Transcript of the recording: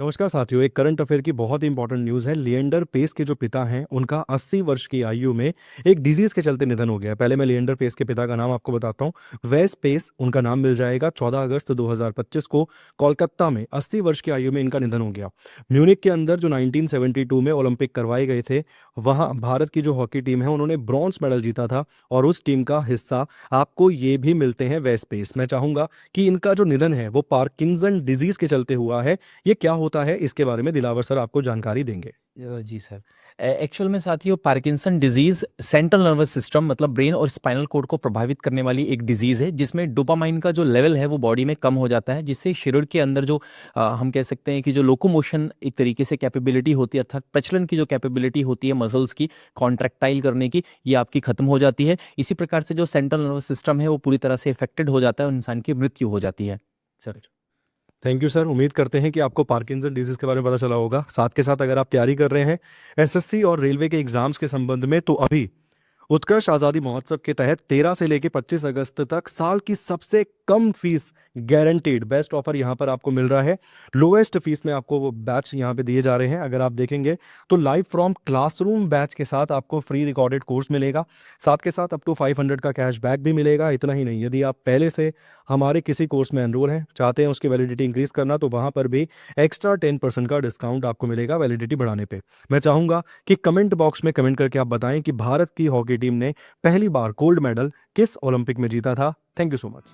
नमस्कार साथियों, एक करंट अफेयर की बहुत ही इंपॉर्टेंट न्यूज़ है। लिएंडर पेस के जो पिता हैं उनका 80 वर्ष की आयु में एक डिजीज के चलते निधन हो गया है। पहले मैं लिएंडर पेस के पिता का नाम आपको बताता हूँ। वेस पेस उनका नाम मिल जाएगा। 14 अगस्त 2025 को कोलकाता में 80 वर्ष की आयु में इनका निधन हो गया। म्यूनिक के अंदर जो 1972 में ओलंपिक करवाए गए थे, वहाँ भारत की जो हॉकी टीम है उन्होंने ब्रॉन्ज मेडल जीता था और उस टीम का हिस्सा आपको ये भी मिलते हैं वेस पेस। मैं चाहूँगा कि इनका जो निधन है वो पार्किंसन डिजीज के चलते हुआ है। ये क्या होता है इसके बारे में दिलावर सर आपको जानकारी देंगे। जी सर। एक्चुअल में साथियों Parkinson disease central nervous system मतलब ब्रेन और स्पाइनल कोड को प्रभावित करने वाली एक डिजीज़ है जिसमें डोपामाइन का जो लेवल है वो बॉडी में कम हो जाता है, जिससे शरीर के अंदर जो हम कह सकते हैं कि जो लोकोमोशन एक तरीके से कैपेबिलिटी होती है, अर्थात प्रचलन की जो कैपेबिलिटी होती है मसल्स की कॉन्ट्रैक्टाइल करने की, ये आपकी खत्म हो जाती है। इसी प्रकार से जो सेंट्रल नर्वस सिस्टम है वो पूरी तरह से इफेक्टेड हो जाता है और इंसान की मृत्यु हो जाती है सर। Thank you sir. उम्मीद करते हैं कि आपको पार्किंसन डिजीज के बारे में पता चला होगा। साथ के साथ अगर आप तैयारी कर रहे हैं एसएससी और रेलवे के एग्जाम्स के संबंध में, तो अभी उत्कर्ष आज़ादी महोत्सव के तहत 13 से लेकर 25 अगस्त तक साल की सबसे कम फीस गारंटीड बेस्ट ऑफर यहां पर आपको मिल रहा है। लोएस्ट फीस में आपको वो बैच यहां पे दिए जा रहे हैं। अगर आप देखेंगे तो लाइव फ्रॉम क्लासरूम बैच के साथ आपको फ्री रिकॉर्डेड कोर्स मिलेगा। साथ के साथ अप टू 500 का कैशबैक भी मिलेगा। इतना ही नहीं, यदि आप पहले से हमारे किसी कोर्स में एनरोल हैं, चाहते हैं उसकी वैलिडिटी इंक्रीज करना, तो वहां पर भी एक्स्ट्रा 10% का डिस्काउंट आपको मिलेगा वैलिडिटी बढ़ाने पे। मैं चाहूंगा कि कमेंट बॉक्स में कमेंट करके आप बताएं कि भारत की हॉकी टीम ने पहली बार गोल्ड मेडल किस ओलंपिक में जीता था। Thank you so much.